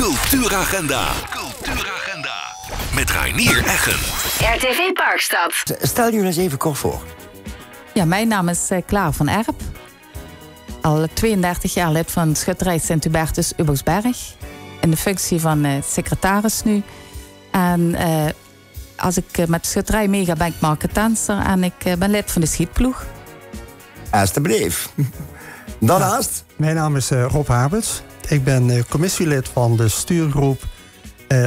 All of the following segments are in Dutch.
Cultuuragenda. Met Reinier Eggen. RTV Parkstad. Stel je eens even kort voor. Ja, mijn naam is Klaar van Erp. Al 32 jaar lid van Schutterij Sint-Hubertus Ubbersberg. In de functie van secretaris nu. En als ik met de schutterij meega ben ik marketanser. En ik ben lid van de schietploeg. Alsjeblieft. Daarnaast? Mijn naam is Rob Habets. Ik ben commissielid van de stuurgroep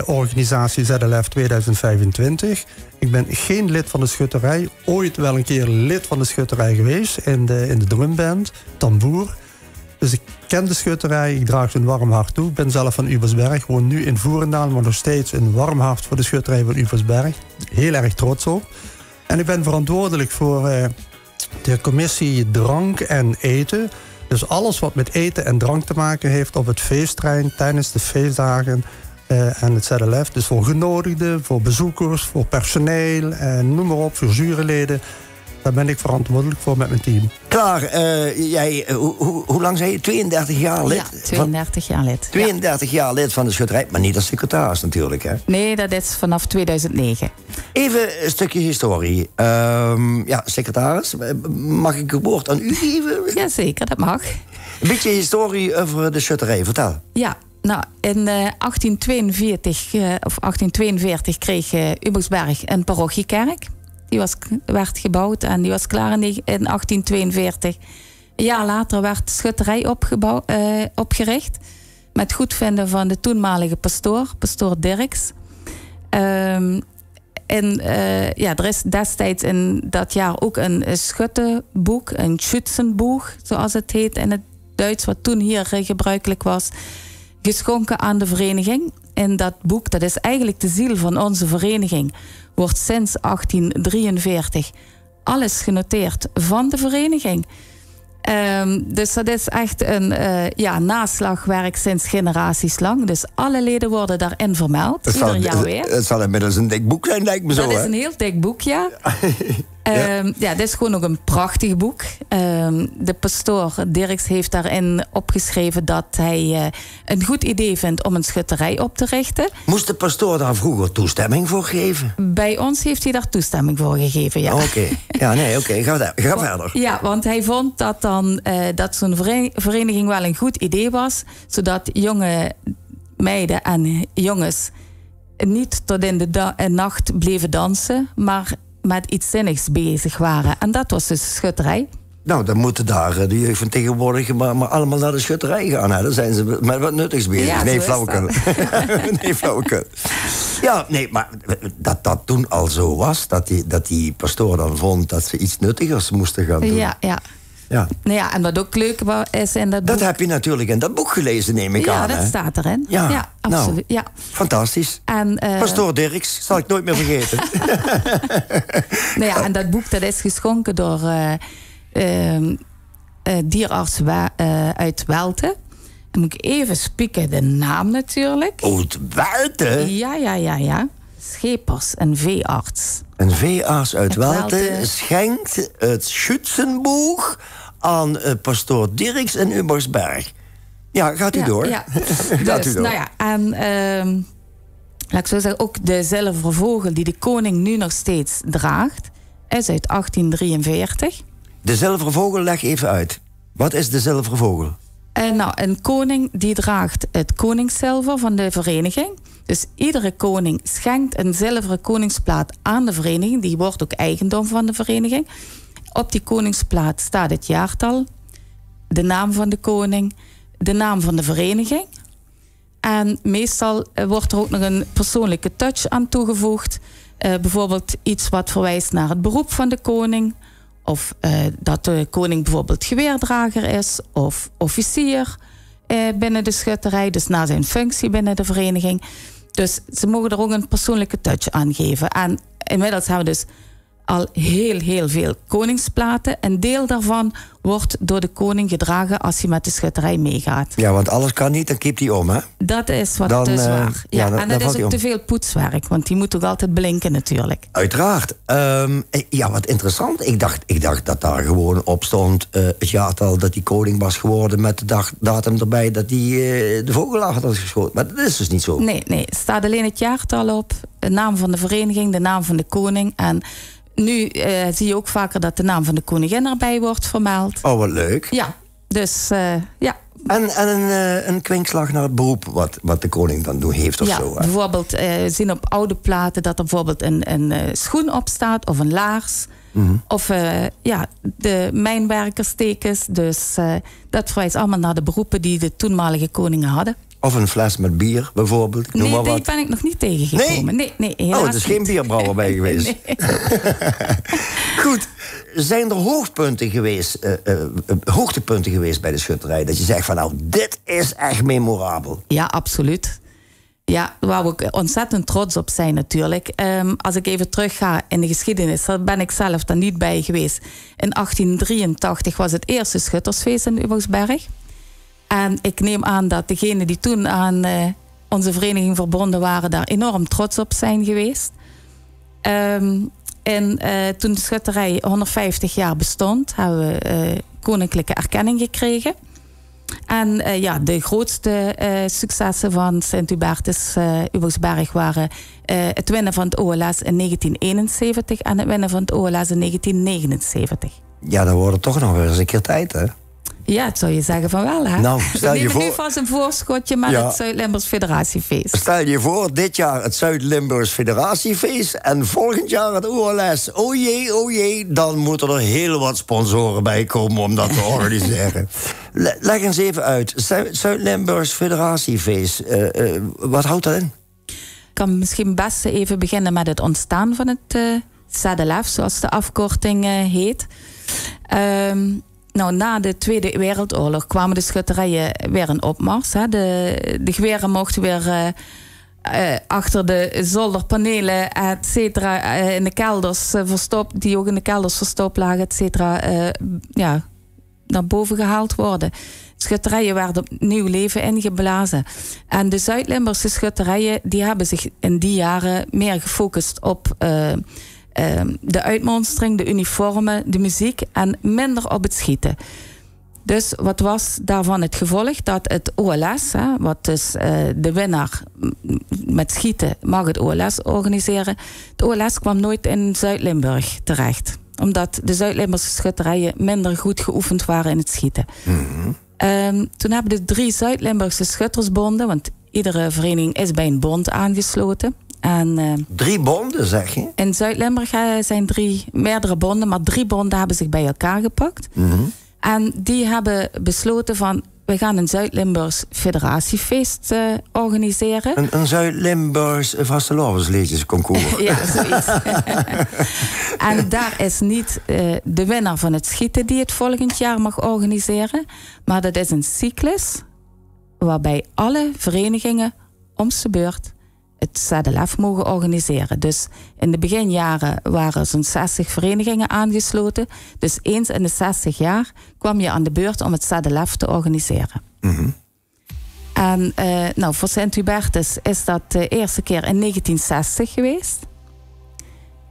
organisatie ZLF 2025. Ik ben geen lid van de schutterij. Ooit wel een keer lid van de schutterij geweest in de drumband, tamboer. Dus ik ken de schutterij, ik draag een warm hart toe. Ik ben zelf van Ubersberg, woon nu in Voerendaal, maar nog steeds een warm hart voor de schutterij van Ubersberg. Heel erg trots op. En ik ben verantwoordelijk voor de commissie drank en eten. Dus alles wat met eten en drank te maken heeft op het feestterrein tijdens de feestdagen en het ZLF. Dus voor genodigden, voor bezoekers, voor personeel, noem maar op, voor juryleden. Daar ben ik verantwoordelijk voor met mijn team. Klaar, jij, hoe lang zei je? 32 jaar lid? Ja, 32 jaar lid. 32 jaar lid van de schutterij, maar niet als secretaris natuurlijk, hè? Nee, dat is vanaf 2009. Even een stukje historie. Secretaris, mag ik het woord aan u geven? Jazeker, dat mag. Een beetje historie over de schutterij, vertel. Ja, nou, in 1842 kreeg Ubbersberg een parochiekerk. Die werd gebouwd en die was klaar in 1842. Een jaar later werd de schutterij opgericht. Met goedvinden van de toenmalige pastoor Dirks. Er is destijds in dat jaar ook een schuttenboek, een Schützenbuch, zoals het heet in het Duits, wat toen hier gebruikelijk was, geschonken aan de vereniging. En dat boek, dat is eigenlijk de ziel van onze vereniging, wordt sinds 1843 alles genoteerd van de vereniging. Dus dat is echt een naslagwerk sinds generaties lang. Dus alle leden worden daarin vermeld. Ieder jaar weer. Het zal inmiddels een dik boek zijn, lijkt me zo. Dat is een heel dik boek, ja. Dit is gewoon ook een prachtig boek. De pastoor Dirks heeft daarin opgeschreven dat hij een goed idee vindt om een schutterij op te richten. Moest de pastoor daar vroeger toestemming voor geven? Bij ons heeft hij daar toestemming voor gegeven, ja. Oké. Ga verder. Ja, want hij vond dat zo'n vereniging wel een goed idee was, zodat jonge meiden en jongens niet tot in de nacht bleven dansen, maar met iets zinnigs bezig waren. En dat was dus de schutterij. Nou, dan moeten daar de jeugd van tegenwoordig maar allemaal naar de schutterij gaan. Hè? Dan zijn ze met wat nuttigs bezig. Ja, nee, flauwekul. Nee, flauwekul. Ja, nee, maar dat toen al zo was, dat die pastoor dan vond dat ze iets nuttigers moesten gaan doen. Ja. Nou ja, en wat ook leuk is in dat boek. Dat heb je natuurlijk in dat boek gelezen, neem ik aan. Ja, dat staat erin. Ja, absoluut. Nou, fantastisch. En, pastoor Dirks, zal ik nooit meer vergeten. En dat boek dat is geschonken door dierarts uit Welte. Dan moet ik even spieken de naam natuurlijk. Uit Welte? Ja. Schepers, een veearts. Een veearts uit Welte schenkt het Schützenbuch aan pastoor Dirks in Ubbersberg. Ja, gaat u door. Ja. Gaat u door. Laat ik zo zeggen, ook de zilveren vogel die de koning nu nog steeds draagt, is uit 1843. De zilveren vogel, leg even uit. Wat is de zilveren vogel? Een koning die draagt het koningszilver van de vereniging. Dus iedere koning schenkt een zilveren koningsplaat aan de vereniging. Die wordt ook eigendom van de vereniging. Op die koningsplaat staat het jaartal, de naam van de koning, de naam van de vereniging. En meestal wordt er ook nog een persoonlijke touch aan toegevoegd. Bijvoorbeeld iets wat verwijst naar het beroep van de koning. Of dat de koning bijvoorbeeld geweerdrager is of officier binnen de schutterij. Dus na zijn functie binnen de vereniging. Dus ze mogen er ook een persoonlijke touch aan geven. En inmiddels hebben we dus al heel veel koningsplaten. Een deel daarvan wordt door de koning gedragen als hij met de schutterij meegaat. Ja, want alles kan niet, dan keept hij om, hè? Dat is wat Dan, dus waar. Ja, dan en dat valt is hij ook om. te veel poetswerk, want die moet ook altijd blinken natuurlijk. Uiteraard. Ja, wat interessant. Ik dacht dat daar gewoon op stond het jaartal dat die koning was geworden met de datum erbij dat hij de vogelaar had geschoten. Maar dat is dus niet zo. Nee, er staat alleen het jaartal op, de naam van de vereniging, de naam van de koning. En nu zie je ook vaker dat de naam van de koningin erbij wordt vermeld. Oh, wat leuk. Ja, dus ja. En een kwinkslag naar het beroep wat de koning dan doen heeft of Ja, zo. Hè? bijvoorbeeld we zien op oude platen dat er bijvoorbeeld een schoen op staat of een laars. Of de mijnwerkerstekens. Dus dat verwijst allemaal naar de beroepen die de toenmalige koningen hadden. Of een fles met bier, bijvoorbeeld. Ik noem maar Nee, die wat. ben ik nog niet tegengekomen. Nee, helaas Oh, er is geen niet. bierbrouwer bij geweest. Nee. Goed, zijn er hoogtepunten geweest bij de schutterij? Dat je zegt van nou, dit is echt memorabel. Ja, absoluut. Ja, waar we ook ontzettend trots op zijn natuurlijk. Als ik even terugga in de geschiedenis, daar ben ik zelf dan niet bij geweest. In 1883 was het eerste schuttersfeest in Uwelsberg. En ik neem aan dat degenen die toen aan onze vereniging verbonden waren, daar enorm trots op zijn geweest. Toen de schutterij 150 jaar bestond, hebben we koninklijke erkenning gekregen. En de grootste successen van Sint-Hubertus Uwelsberg waren het winnen van het OLS in 1971 en het winnen van het OLS in 1979. Ja, dan wordt het toch nog weer eens een keer tijd, hè? Ja, het zou je zeggen van wel, hè? Nou, stel we je nemen voor- nu vast een voorschotje met Ja. het Zuid-Limburgs Federatiefeest. Stel je voor, dit jaar het Zuid-Limburgs Federatiefeest en volgend jaar het OLS. Oh jee, dan moeten er heel wat sponsoren bij komen om dat te organiseren. Leg eens even uit. Zuid-Limburgs Federatiefeest, wat houdt dat in? Ik kan misschien best even beginnen met het ontstaan van het ZLF, zoals de afkorting heet. Na de Tweede Wereldoorlog kwamen de schutterijen weer in opmars. Hè. De geweren mochten weer achter de zolderpanelen, et cetera, in de kelders verstopt, die ook in de kelders verstopt lagen, et cetera, naar boven gehaald worden. Schutterijen werden opnieuw leven ingeblazen. En de Zuid-Limburgse schutterijen die hebben zich in die jaren meer gefocust op de uitmonstering, de uniformen, de muziek en minder op het schieten. Dus wat was daarvan het gevolg? Dat het OLS, wat dus de winnaar met schieten mag het OLS organiseren. Het OLS kwam nooit in Zuid-Limburg terecht. Omdat de Zuid-Limburgse schutterijen minder goed geoefend waren in het schieten. Toen hebben de 3 Zuid-Limburgse schuttersbonden, want iedere vereniging is bij een bond aangesloten. En 3 bonden, zeg je? in Zuid-Limburg zijn meerdere bonden, maar 3 bonden hebben zich bij elkaar gepakt. En die hebben besloten van, we gaan een Zuid-Limburgs federatiefeest organiseren. Een Zuid-Limburgs vastelovensliedjesconcours. Ja, zoiets. En daar is niet de winnaar van het schieten die het volgend jaar mag organiseren. Maar dat is een cyclus waarbij alle verenigingen om de beurt het ZLF mogen organiseren. Dus in de beginjaren waren zo'n 60 verenigingen aangesloten. Dus eens in de 60 jaar kwam je aan de beurt om het ZLF te organiseren. En voor Sint-Hubertus is dat de eerste keer in 1960 geweest.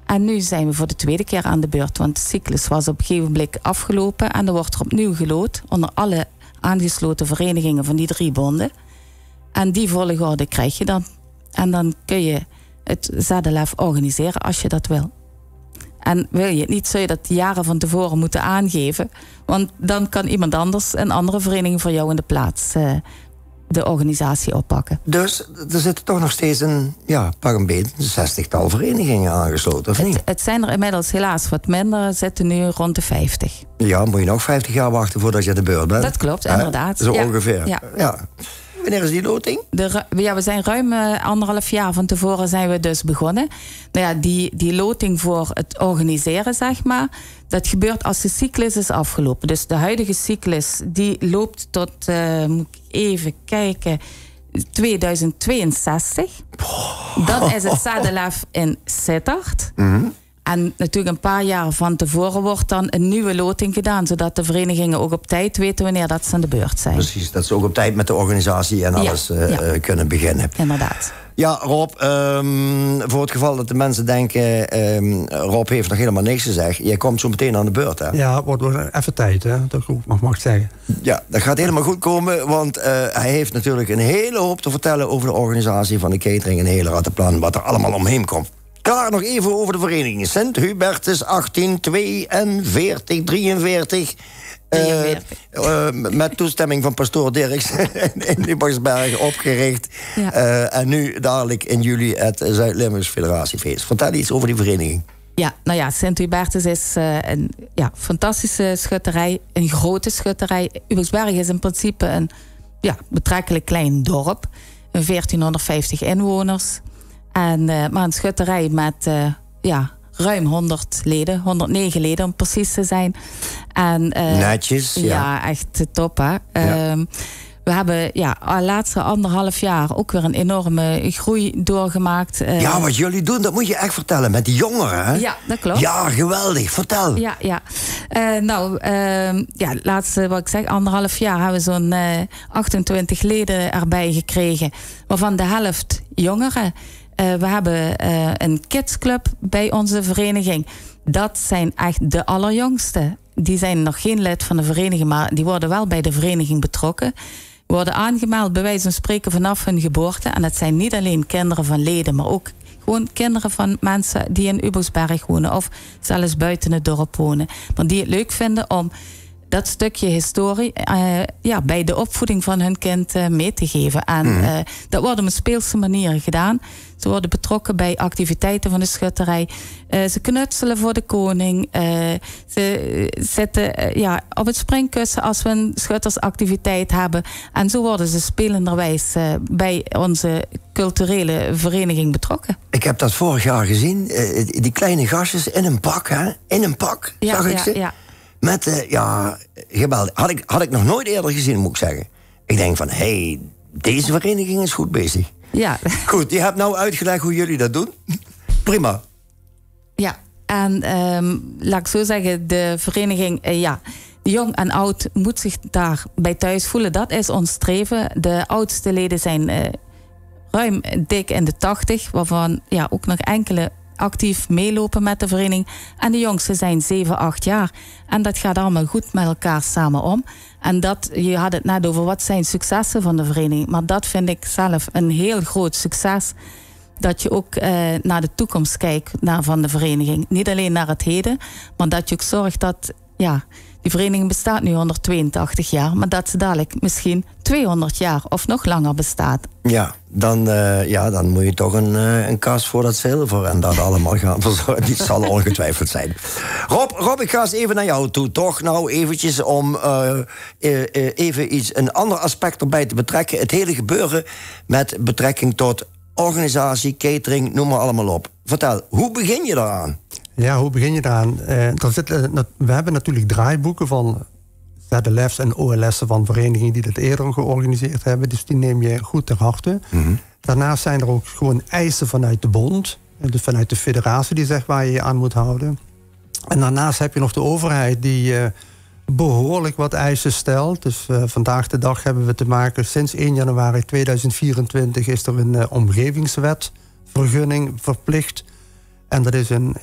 En nu zijn we voor de tweede keer aan de beurt. Want de cyclus was op een gegeven moment afgelopen. En er wordt er opnieuw geloot onder alle aangesloten verenigingen van die 3 bonden. En die volgorde krijg je dan. En dan kun je het ZLF organiseren als je dat wil. En wil je het niet, zul je dat jaren van tevoren moeten aangeven. Want dan kan iemand anders, een andere vereniging voor jou in de plaats, de organisatie oppakken. Dus er zitten toch nog steeds pak een beetje een 60-tal verenigingen aangesloten, of niet? Het zijn er inmiddels helaas wat minder, zitten nu rond de 50. Ja, moet je nog 50 jaar wachten voordat je aan de beurt bent? Dat klopt, inderdaad. Zo Ja. ongeveer. Ja. Wanneer is die loting? We zijn ruim 1,5 jaar van tevoren zijn we dus begonnen. Nou ja, die loting voor het organiseren, zeg maar, dat gebeurt als de cyclus is afgelopen. Dus de huidige cyclus die loopt tot, moet ik even kijken, 2062. Dan is het ZLF in Sittard. En natuurlijk een paar jaar van tevoren wordt dan een nieuwe loting gedaan, zodat de verenigingen ook op tijd weten wanneer dat ze aan de beurt zijn. Precies, dat ze ook op tijd met de organisatie en alles kunnen beginnen. Inderdaad. Ja, Rob, voor het geval dat de mensen denken, Rob heeft nog helemaal niks gezegd. Jij komt zo meteen aan de beurt, hè? Ja, wordt even tijd, hè? Dat ik ook mag zeggen. Ja, dat gaat helemaal goed komen, want hij heeft natuurlijk een hele hoop te vertellen over de organisatie van de catering, een hele rattenplan, wat er allemaal omheen komt. Klaar, nog even over de vereniging. Sint-Hubertus 1842, 43. Met toestemming van pastoor Dirks in Liebersberg opgericht. Ja. En nu dadelijk in juli het Zuid-Limburgs Federatiefeest. Vertel iets over die vereniging. Ja, nou ja, Sint-Hubertus is een fantastische schutterij. Een grote schutterij. Liebersberg is in principe een betrekkelijk klein dorp. 1450 inwoners. Maar een schutterij met ruim 100 leden, 109 leden om precies te zijn. En, netjes, ja. Ja, echt top, hè. Ja. We hebben laatste 1,5 jaar ook weer een enorme groei doorgemaakt. Ja, wat jullie doen, dat moet je echt vertellen met die jongeren, hè? Ja, dat klopt. Ja, geweldig. Vertel. Ja. Laatste, wat ik zeg, 1,5 jaar hebben we zo'n 28 leden erbij gekregen. Waarvan de helft jongeren. We hebben een kidsclub bij onze vereniging. Dat zijn echt de allerjongste. Die zijn nog geen lid van de vereniging, maar die worden wel bij de vereniging betrokken. Worden aangemeld bij wijze van spreken vanaf hun geboorte. En dat zijn niet alleen kinderen van leden, maar ook gewoon kinderen van mensen die in Ubosberg wonen of zelfs buiten het dorp wonen. Maar die het leuk vinden om dat stukje historie bij de opvoeding van hun kind mee te geven. En dat wordt op een speelse manier gedaan. Ze worden betrokken bij activiteiten van de schutterij. Ze knutselen voor de koning. Ze zitten op het springkussen als we een schuttersactiviteit hebben. En zo worden ze spelenderwijs bij onze culturele vereniging betrokken. Ik heb dat vorig jaar gezien. Die kleine gastjes in een pak, hè? In een pak, zag ik ze. Ja. Met, geweldig. Had ik nog nooit eerder gezien, moet ik zeggen. Ik denk van, deze vereniging is goed bezig. Ja. Goed, je hebt nou uitgelegd hoe jullie dat doen. Prima. Ja, en laat ik zo zeggen, de vereniging, jong en oud moet zich daarbij thuis voelen. Dat is ons streven. De oudste leden zijn ruim dik in de 80, waarvan ook nog enkele actief meelopen met de vereniging. En de jongsten zijn 7, 8 jaar. En dat gaat allemaal goed met elkaar samen om. En je had het net over wat zijn successen van de vereniging. Maar dat vind ik zelf een heel groot succes. Dat je ook naar de toekomst kijkt van de vereniging. Niet alleen naar het heden, maar dat je ook zorgt dat die vereniging bestaat nu 182 jaar, maar dat ze dadelijk misschien 200 jaar of nog langer bestaat. Ja, dan moet je toch een kas voor dat zilver en dat allemaal gaan verzorgen. Die zal ongetwijfeld zijn. Rob, ik ga eens even naar jou toe. Toch nou eventjes om even een ander aspect erbij te betrekken. Het hele gebeuren met betrekking tot organisatie, catering, noem maar allemaal op. Vertel, hoe begin je daaraan? Ja, hoe begin je daaraan? We hebben natuurlijk draaiboeken van ZLF's en OLS'en van verenigingen die dat eerder georganiseerd hebben. Dus die neem je goed ter harte. Mm-hmm. Daarnaast zijn er ook gewoon eisen vanuit de bond. Dus vanuit de federatie die zegt waar je je aan moet houden. En daarnaast heb je nog de overheid die behoorlijk wat eisen stelt. Dus vandaag de dag hebben we te maken, sinds 1 januari 2024 is er een omgevingswetvergunning verplicht. En dat is een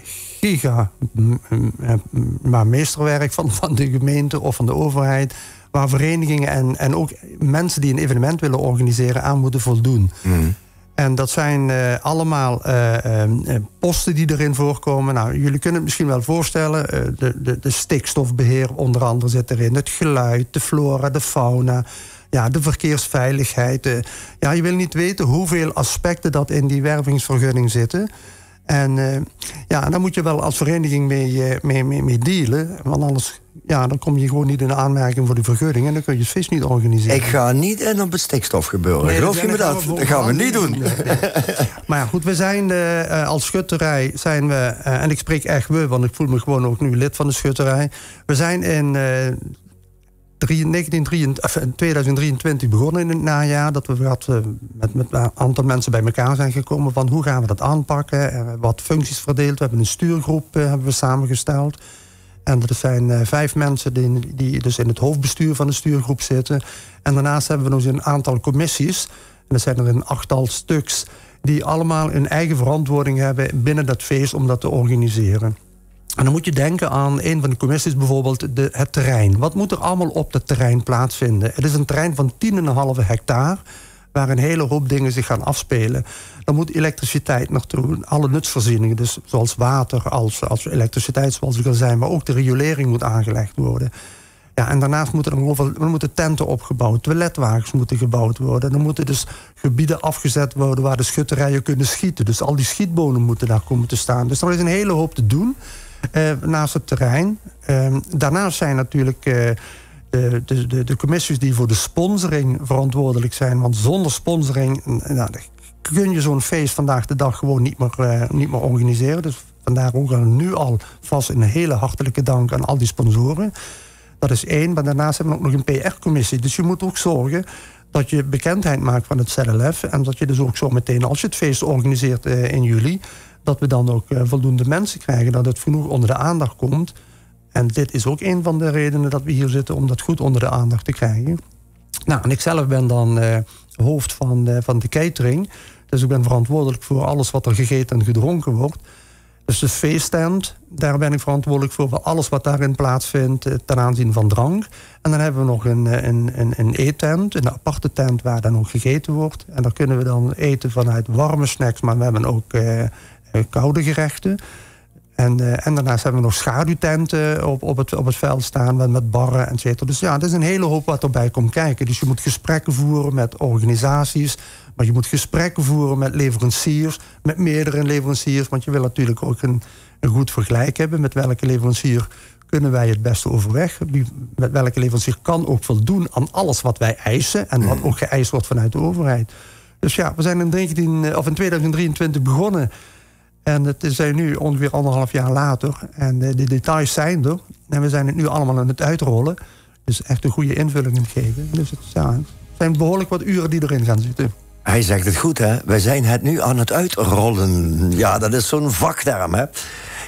meesterwerk van de gemeente of van de overheid, waar verenigingen en ook mensen die een evenement willen organiseren aan moeten voldoen. Mm. En dat zijn allemaal posten die erin voorkomen. Nou, jullie kunnen het misschien wel voorstellen. De stikstofbeheer onder andere zit erin. Het geluid, de flora, de fauna. Ja, de verkeersveiligheid. Je wil niet weten hoeveel aspecten dat in die wervingsvergunning zitten. En daar moet je wel als vereniging mee dealen. Want anders dan kom je gewoon niet in de aanmerking voor de vergunning. En dan kun je het feest niet organiseren. Ik ga niet in op het stikstofgebeuren. Nee, geloof je me dat? Dat gaan we niet doen. Nee. Maar goed, we zijn als schutterij zijn we, en ik spreek echt we, want ik voel me gewoon ook nu lid van de schutterij. We zijn in 2023 begonnen in het najaar. Dat we met een aantal mensen bij elkaar zijn gekomen van hoe gaan we dat aanpakken. Wat functies verdeeld. We hebben een stuurgroep hebben we samengesteld. En dat zijn 5 mensen die dus in het hoofdbestuur van de stuurgroep zitten. En daarnaast hebben we nog een aantal commissies. En dat zijn er een 8-tal stuks. Die allemaal een eigen verantwoording hebben binnen dat feest om dat te organiseren. En dan moet je denken aan een van de commissies, bijvoorbeeld het terrein. Wat moet er allemaal op het terrein plaatsvinden? Het is een terrein van 10,5 hectare, waar een hele hoop dingen zich gaan afspelen. Dan moet elektriciteit naartoe, alle nutsvoorzieningen, dus zoals water, als elektriciteit, zoals ik al zei, maar ook de riolering moet aangelegd worden. Ja, en daarnaast moeten tenten opgebouwd, toiletwagens moeten gebouwd worden. Er moeten dus gebieden afgezet worden waar de schutterijen kunnen schieten. Dus al die schietbonen moeten daar komen te staan. Dus er is een hele hoop te doen naast het terrein. Daarnaast zijn natuurlijk de commissies die voor de sponsoring verantwoordelijk zijn. Want zonder sponsoring kun je zo'n feest vandaag de dag gewoon niet meer organiseren. Dus vandaar ook nu al vast een hele hartelijke dank aan al die sponsoren. Dat is 1, maar daarnaast hebben we ook nog een PR-commissie. Dus je moet ook zorgen dat je bekendheid maakt van het ZLF. En dat je dus ook zo meteen, als je het feest organiseert in juli, dat we dan ook voldoende mensen krijgen, dat het genoeg onder de aandacht komt. En dit is ook een van de redenen dat we hier zitten, om dat goed onder de aandacht te krijgen. Nou, en ik zelf ben dan hoofd van de catering. Dus ik ben verantwoordelijk voor alles wat er gegeten en gedronken wordt. Dus de feesttent, daar ben ik verantwoordelijk voor alles wat daarin plaatsvindt ten aanzien van drank. En dan hebben we nog een eettent, een aparte tent waar dan ook gegeten wordt. En daar kunnen we dan eten vanuit warme snacks, maar we hebben ook koude gerechten. En daarnaast hebben we nog schaduwtenten op het veld staan met barren, et cetera. Dus ja, er is een hele hoop wat erbij komt kijken. Dus je moet gesprekken voeren met organisaties, maar je moet gesprekken voeren met leveranciers, met meerdere leveranciers. Want je wil natuurlijk ook een goed vergelijk hebben met welke leverancier kunnen wij het beste overweg. Met welke leverancier kan ook voldoen aan alles wat wij eisen en wat ook geëist wordt vanuit de overheid. Dus ja, we zijn in 2023 begonnen. En het zijn nu ongeveer 1,5 jaar later. En de details zijn er. En we zijn het nu allemaal aan het uitrollen. Dus echt een goede invulling aan het geven. Dus het zijn behoorlijk wat uren die erin gaan zitten. Hij zegt het goed, hè? Wij zijn het nu aan het uitrollen. Ja, dat is zo'n vakterm, hè?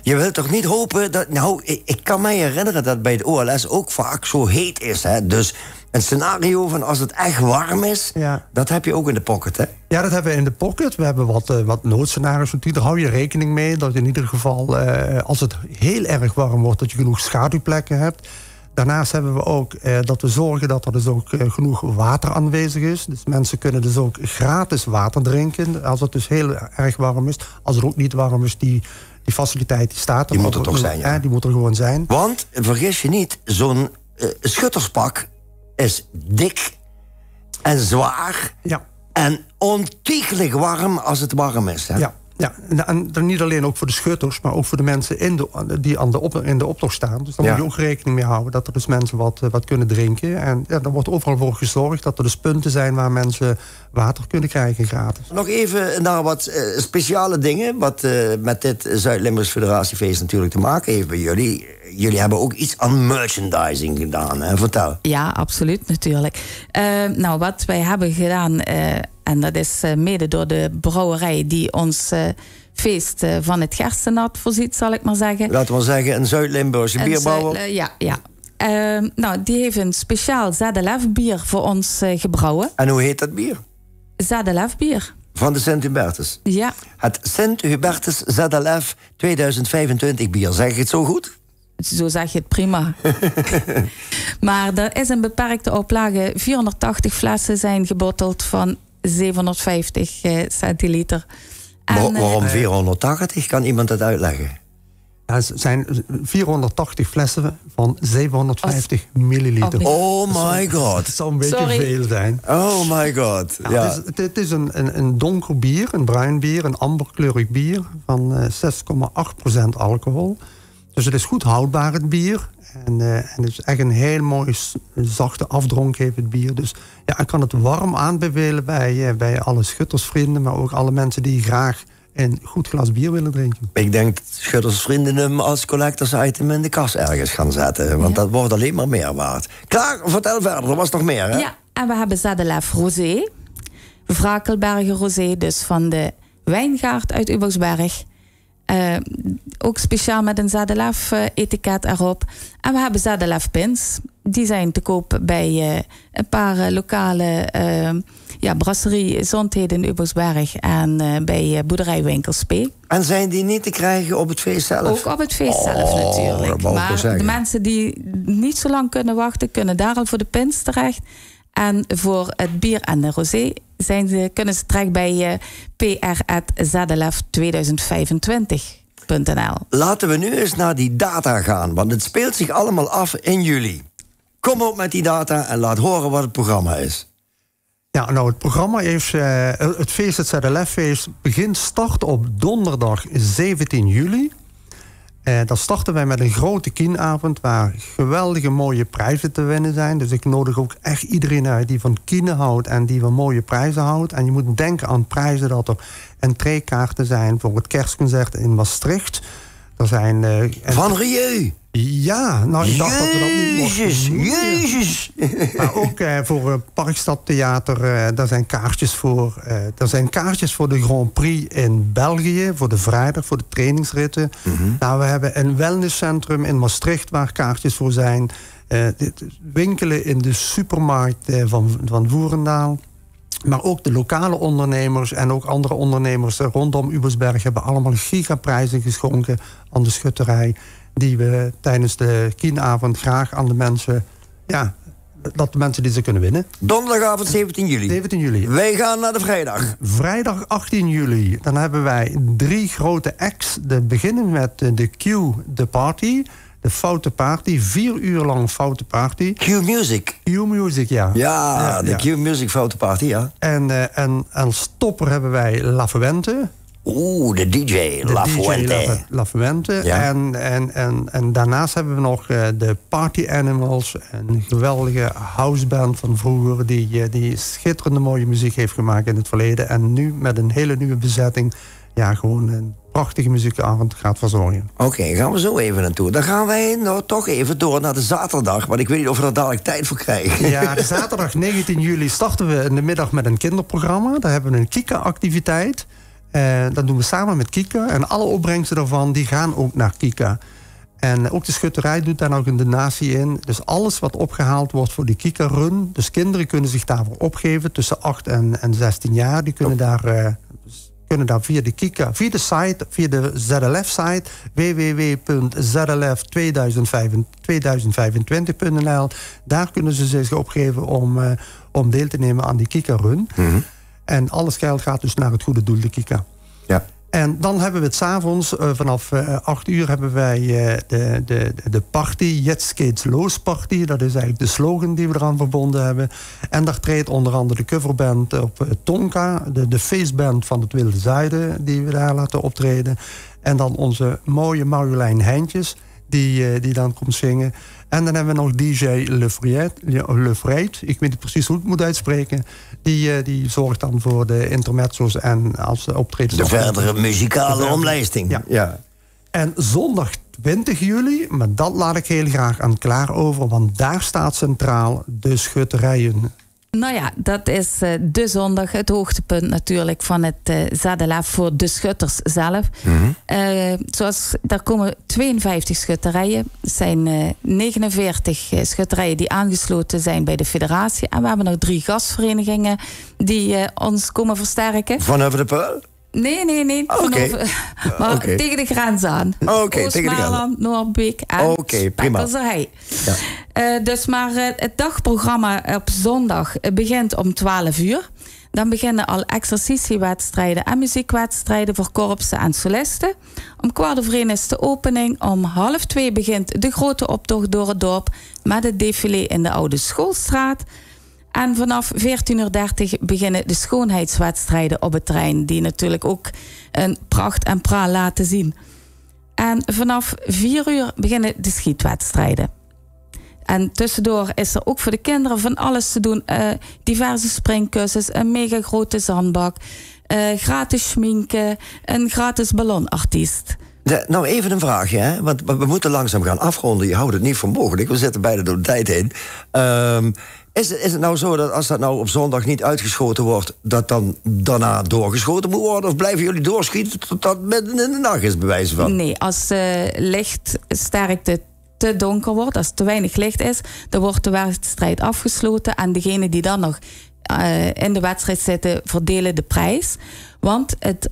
Je wilt toch niet hopen dat... Nou, ik kan mij herinneren dat bij de OLS ook vaak zo heet is, hè? Dus een scenario van als het echt warm is, ja, dat heb je ook in de pocket, hè? Ja, dat hebben we in de pocket. We hebben wat noodscenario's natuurlijk. Daar hou je rekening mee dat in ieder geval, als het heel erg warm wordt, dat je genoeg schaduwplekken hebt. Daarnaast hebben we ook dat we zorgen dat er dus ook genoeg water aanwezig is. Dus mensen kunnen dus ook gratis water drinken als het dus heel erg warm is. Als het ook niet warm is, die faciliteit die staat er. Die moet er toch zijn, ja. Die moet er gewoon zijn. Want, vergis je niet, zo'n schutterspak is dik en zwaar, ja, en ontiegelijk warm als het warm is, hè? Ja. Ja, en dan niet alleen ook voor de schutters, maar ook voor de mensen die in de optocht staan. Dus daar moet je ook rekening mee houden dat er dus mensen wat kunnen drinken. En ja, er wordt overal voor gezorgd dat er dus punten zijn waar mensen water kunnen krijgen gratis. Nog even naar wat speciale dingen, wat met dit Zuid-Limburgs Federatiefeest natuurlijk te maken heeft bij jullie. Jullie hebben ook iets aan merchandising gedaan, hè? Vertel. Ja, absoluut, natuurlijk. Nou, wat wij hebben gedaan, en dat is mede door de brouwerij die ons feest van het gerstenat voorziet, zal ik maar zeggen. Laten we zeggen, een Zuid-Limburgse bierbrouwer. Ja. Nou, die heeft een speciaal ZLF-bier voor ons gebrouwen. En hoe heet dat bier? ZLF-bier. Van de Sint-Hubertus? Ja. Het Sint-Hubertus ZLF 2025 bier. Zeg ik het zo goed? Zo zeg je het prima. Maar er is een beperkte oplage. 480 flessen zijn gebotteld van 750 centiliter. En, waarom 480? Kan iemand dat uitleggen? Ja, het zijn 480 flessen van 750 milliliter. Oh my god. Het zal een beetje veel zijn. Oh my god. Ja. Het is een donker bier, een bruin bier, een amberkleurig bier van 6,8% alcohol. Dus het is goed houdbaar, het bier. En het is echt een heel mooi zachte afdronk heeft het bier. Dus ja, ik kan het warm aanbevelen bij alle schuttersvrienden, maar ook alle mensen die graag een goed glas bier willen drinken. Ik denk dat Schuttersvrienden hem als collectors item in de kas ergens gaan zetten. Want dat wordt alleen maar meer waard. Klaar, vertel verder, er was nog meer, hè? Ja, en we hebben Zadelef Rosé. Vrakelbergen Rosé, dus van de wijngaard uit Uboxberg. Ook speciaal met een Zadelef-etiket erop. En we hebben Zadelef Pins. Die zijn te koop bij een paar lokale brasserie Zondheden in Uboxberg en bij boerderijwinkels P. En zijn die niet te krijgen op het feest zelf? Ook op het feest zelf natuurlijk. Maar de mensen die niet zo lang kunnen wachten, kunnen daar al voor de pins terecht. En voor het bier en de rosé kunnen ze terecht bij pr@zadelef2025.nl. Laten we nu eens naar die data gaan, want het speelt zich allemaal af in juli. Kom op met die data en laat horen wat het programma is. Ja, nou, het programma heeft het feest, het ZLF-feest, start op donderdag 17 juli. Dan starten wij met een grote kienavond waar geweldige mooie prijzen te winnen zijn. Dus ik nodig ook echt iedereen uit die van kienen houdt en die van mooie prijzen houdt. En je moet denken aan prijzen dat er entreekaarten zijn voor het kerstconcert in Maastricht. Er zijn... Van Rieu! Ja, nou, ik dacht dat we dat niet mochten. Jezus! Maar ook voor Parkstadtheater, daar zijn kaartjes voor. Er zijn kaartjes voor de Grand Prix in België, voor de vrijdag, voor de trainingsritten. Nou, we hebben een wellnesscentrum in Maastricht waar kaartjes voor zijn. Winkelen in de supermarkt van Voerendaal. Maar ook de lokale ondernemers en ook andere ondernemers rondom Ubersberg hebben allemaal gigaprijzen geschonken aan de schutterij. Die we tijdens de kienavond graag aan de mensen... Ja, dat de mensen die ze kunnen winnen. Donderdagavond 17 juli. 17 juli. Wij gaan naar de vrijdag. Vrijdag 18 juli. Dan hebben wij 3 grote acts. We beginnen met de Q, The Party. De Foute Party. 4 uur lang Foute Party. Q-Music. Q-Music, ja. Ja, de Q-Music Foute Party, ja. En als topper hebben wij La Fuente. Oeh, de DJ La Fuente. La Fuente. Ja. En daarnaast hebben we nog de Party Animals. Een geweldige houseband van vroeger die schitterende mooie muziek heeft gemaakt in het verleden. En nu met een hele nieuwe bezetting gewoon een prachtige muziekavond gaat verzorgen. Oké, gaan we zo even naartoe. Dan gaan wij nou toch even door naar de zaterdag. Want ik weet niet of we er dadelijk tijd voor krijgen. Ja, de zaterdag 19 juli starten we in de middag met een kinderprogramma. Daar hebben we een Kika-activiteit. Dat doen we samen met Kika. En alle opbrengsten daarvan die gaan ook naar Kika. En ook de schutterij doet daar nog een donatie in. Dus alles wat opgehaald wordt voor die Kika-run. Dus kinderen kunnen zich daarvoor opgeven tussen 8 en 16 jaar. Die kunnen daar via de Kika, via de site, via de ZLF-site www.zlf2025.nl. Daar kunnen ze zich opgeven om deel te nemen aan die Kika-run. En alles geld gaat dus naar het goede doel, de Kika. Ja. En dan hebben we het 's avonds, vanaf 8 uur hebben wij de party, Jet Skates Loos Party. Dat is eigenlijk de slogan die we eraan verbonden hebben. En daar treedt onder andere de coverband op Tonka, de feestband van het Wilde Zuiden, die we daar laten optreden. En dan onze mooie Marjolein Heintjes, die dan komt zingen. En dan hebben we nog DJ Le Freit. Ik weet niet precies hoe ik het moet uitspreken. Die zorgt dan voor de intermezzo's en als de optredens... De verdere muzikale omlijsting. Ja. En zondag 20 juli, maar dat laat ik heel graag aan Klaar over. Want daar staat centraal de schutterijen. Nou ja, dat is de zondag het hoogtepunt natuurlijk van het ZLF voor de schutters zelf. Daar komen 52 schutterijen. Er zijn 49 schutterijen die aangesloten zijn bij de federatie. En we hebben nog 3 gastverenigingen die ons komen versterken. Vanaf de Peul? Nee. Maar tegen de grens aan. Oost-Maarland, Noordbeek en Spijkerserij. Ja. Het dagprogramma op zondag begint om 12 uur. Dan beginnen al exercitiewedstrijden en muziekwedstrijden voor korpsen en solisten. Om 1:15 is de opening. Om 1:30 begint de grote optocht door het dorp met het défilé in de Oude Schoolstraat. En vanaf 14:30 beginnen de schoonheidswedstrijden op het terrein, die natuurlijk ook een pracht en praal laten zien. En vanaf 4 uur beginnen de schietwedstrijden. En tussendoor is er ook voor de kinderen van alles te doen. Diverse springkussens, een mega grote zandbak, gratis schminken, een gratis ballonartiest. Nou, even een vraagje, hè? Want we moeten langzaam gaan afronden. Je houdt het niet voor mogelijk. We zitten bijna door de tijd heen. Is het nou zo dat als dat nou op zondag niet uitgeschoten wordt, dat dan daarna doorgeschoten moet worden? Of blijven jullie doorschieten tot dat midden in de nacht is, bij wijze van? Nee, als lichtsterkte te donker wordt, als er te weinig licht is, dan wordt de wedstrijd afgesloten. En degenen die dan nog in de wedstrijd zitten, verdelen de prijs. Want het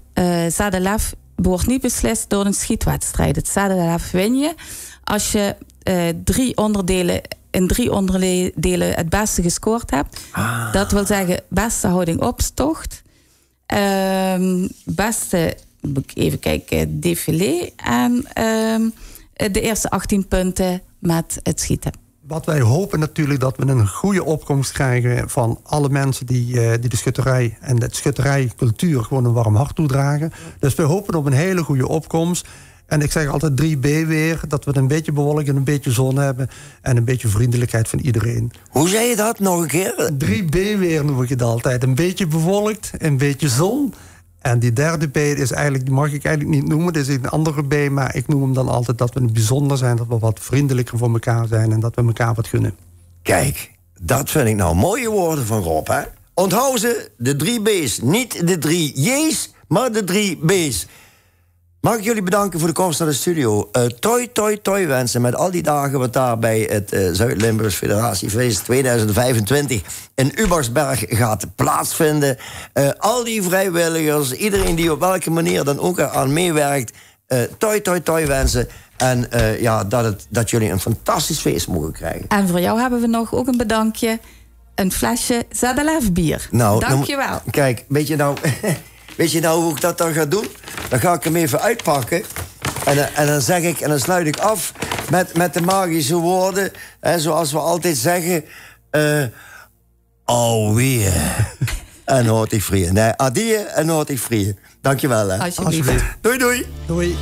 Zadelef wordt niet beslist door een schietwedstrijd. Het Zadelef win je als je in 3 onderdelen het beste gescoord hebt. Dat wil zeggen, beste houding opstocht, beste, moet ik even kijken, défilé en de eerste 18 punten met het schieten. Wat wij hopen natuurlijk dat we een goede opkomst krijgen van alle mensen die de schutterij en de schutterijcultuur gewoon een warm hart toedragen. Dus we hopen op een hele goede opkomst. En ik zeg altijd 3B weer, dat we een beetje bewolking, een beetje zon hebben en een beetje vriendelijkheid van iedereen. Hoe zei je dat nog een keer? 3B weer noem ik het altijd. Een beetje bewolkt, een beetje zon. En die derde B is eigenlijk, die mag ik eigenlijk niet noemen. Dat is een andere B, maar ik noem hem dan altijd dat we bijzonder zijn, dat we wat vriendelijker voor elkaar zijn en dat we elkaar wat gunnen. Kijk, dat vind ik nou mooie woorden van Rob, hè? Onthoud ze, de 3 B's. Niet de 3 J's, maar de 3 B's. Mag ik jullie bedanken voor de komst naar de studio. Toi wensen met al die dagen wat daar bij het Zuid-Limburgs Federatiefeest 2025 in Ubersberg gaat plaatsvinden. Al die vrijwilligers, iedereen die op welke manier dan ook eraan meewerkt. Toi wensen. En dat jullie een fantastisch feest mogen krijgen. En voor jou hebben we nog ook een bedankje. Een flesje Zadelef bier. Nou, dankjewel. Kijk, weet je nou hoe ik dat dan ga doen? Dan ga ik hem even uitpakken. En dan zeg ik, en dan sluit ik af met de magische woorden. Hè, zoals we altijd zeggen. Alweer. En hoort ik vrieën. Nee, adie en hoort ik vrieën. Dankjewel. Hè. Alsjeblieft. Doei. Doei.